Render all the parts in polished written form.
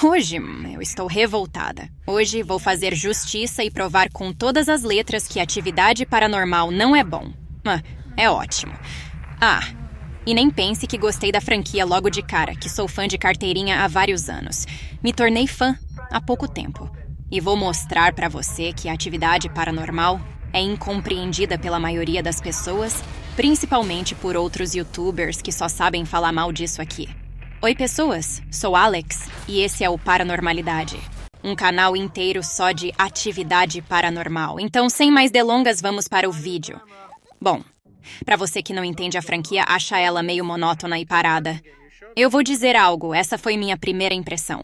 Hoje, eu estou revoltada. Hoje vou fazer justiça e provar com todas as letras que atividade paranormal não é bom. É ótimo. E nem pense que gostei da franquia logo de cara, que sou fã de carteirinha há vários anos. Me tornei fã há pouco tempo. E vou mostrar pra você que a atividade paranormal é incompreendida pela maioria das pessoas, principalmente por outros youtubers que só sabem falar mal disso aqui. Oi, pessoas! Sou Alex e esse é o Paranormalidade, um canal inteiro só de atividade paranormal. Então, sem mais delongas, vamos para o vídeo. Bom, pra você que não entende a franquia, acha ela meio monótona e parada. Eu vou dizer algo, essa foi minha primeira impressão.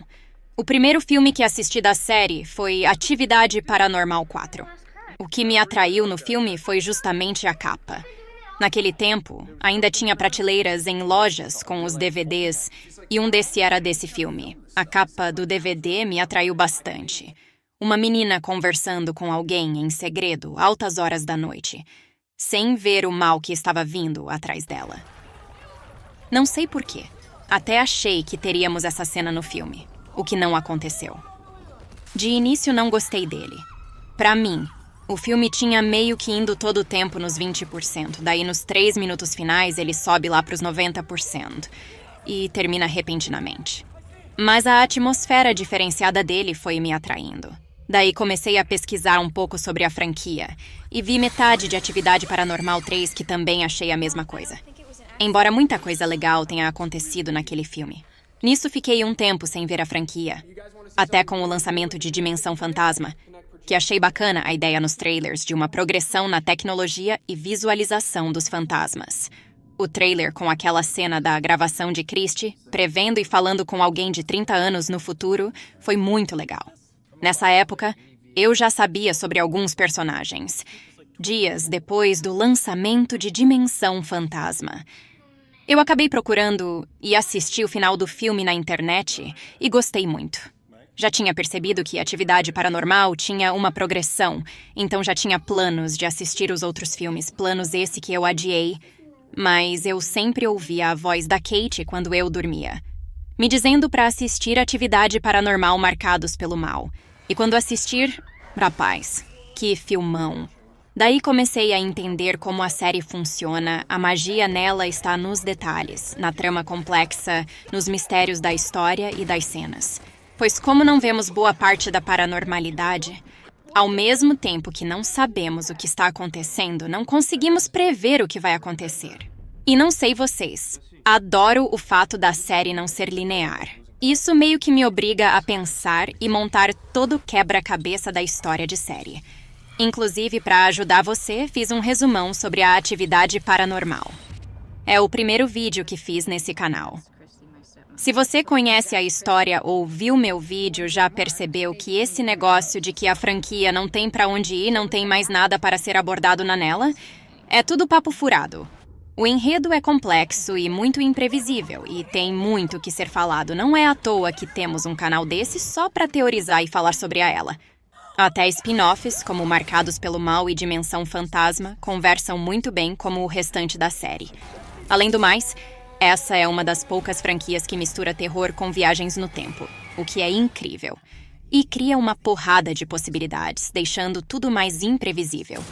O primeiro filme que assisti da série foi Atividade Paranormal 4. O que me atraiu no filme foi justamente a capa. Naquele tempo, ainda tinha prateleiras em lojas com os DVDs, e um desse era desse filme. A capa do DVD me atraiu bastante. Uma menina conversando com alguém em segredo, altas horas da noite, sem ver o mal que estava vindo atrás dela. Não sei porquê. Até achei que teríamos essa cena no filme, o que não aconteceu. De início não gostei dele. Pra mim, o filme tinha meio que indo todo o tempo nos 20%, daí nos 3 minutos finais ele sobe lá pros 90% e termina repentinamente. Mas a atmosfera diferenciada dele foi me atraindo. Daí comecei a pesquisar um pouco sobre a franquia e vi metade de Atividade Paranormal 3 que também achei a mesma coisa. Embora muita coisa legal tenha acontecido naquele filme. Nisso fiquei um tempo sem ver a franquia, até com o lançamento de Dimensão Fantasma, que achei bacana a ideia nos trailers de uma progressão na tecnologia e visualização dos fantasmas. O trailer com aquela cena da gravação de Christie, prevendo e falando com alguém de 30 anos no futuro, foi muito legal. Nessa época, eu já sabia sobre alguns personagens, dias depois do lançamento de Dimensão Fantasma. Eu acabei procurando e assisti o final do filme na internet e gostei muito. Já tinha percebido que Atividade Paranormal tinha uma progressão, então já tinha planos de assistir os outros filmes, planos esse que eu adiei, mas eu sempre ouvia a voz da Kate quando eu dormia, me dizendo para assistir Atividade Paranormal Marcados pelo Mal. E quando assistir, rapaz, que filmão! Daí comecei a entender como a série funciona, a magia nela está nos detalhes, na trama complexa, nos mistérios da história e das cenas. Pois como não vemos boa parte da paranormalidade, ao mesmo tempo que não sabemos o que está acontecendo, não conseguimos prever o que vai acontecer. E não sei vocês, adoro o fato da série não ser linear. Isso meio que me obriga a pensar e montar todo o quebra-cabeça da história de série. Inclusive, para ajudar você, fiz um resumão sobre a Atividade Paranormal. É o primeiro vídeo que fiz nesse canal. Se você conhece a história ou viu meu vídeo, já percebeu que esse negócio de que a franquia não tem pra onde ir, não tem mais nada para ser abordado nela, é tudo papo furado. O enredo é complexo e muito imprevisível, e tem muito que ser falado. Não é à toa que temos um canal desse só pra teorizar e falar sobre ela. Até spin-offs, como Marcados pelo Mal e Dimensão Fantasma, conversam muito bem como o restante da série. Além do mais, essa é uma das poucas franquias que mistura terror com viagens no tempo, o que é incrível. E cria uma porrada de possibilidades, deixando tudo mais imprevisível.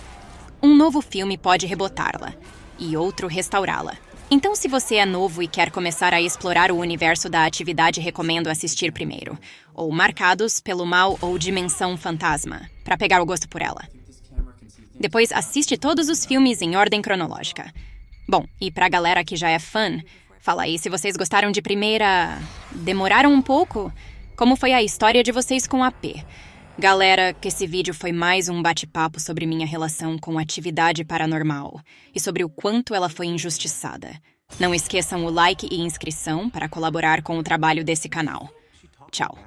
Um novo filme pode rebotá-la, e outro restaurá-la. Então, se você é novo e quer começar a explorar o universo da atividade, recomendo assistir primeiro, ou Marcados pelo Mal ou Dimensão Fantasma, para pegar o gosto por ela. Depois, assiste todos os filmes em ordem cronológica. Bom, e pra galera que já é fã, fala aí se vocês gostaram de primeira... Demoraram um pouco? Como foi a história de vocês com a P? Galera, que esse vídeo foi mais um bate-papo sobre minha relação com Atividade Paranormal e sobre o quanto ela foi injustiçada. Não esqueçam o like e inscrição para colaborar com o trabalho desse canal. Tchau.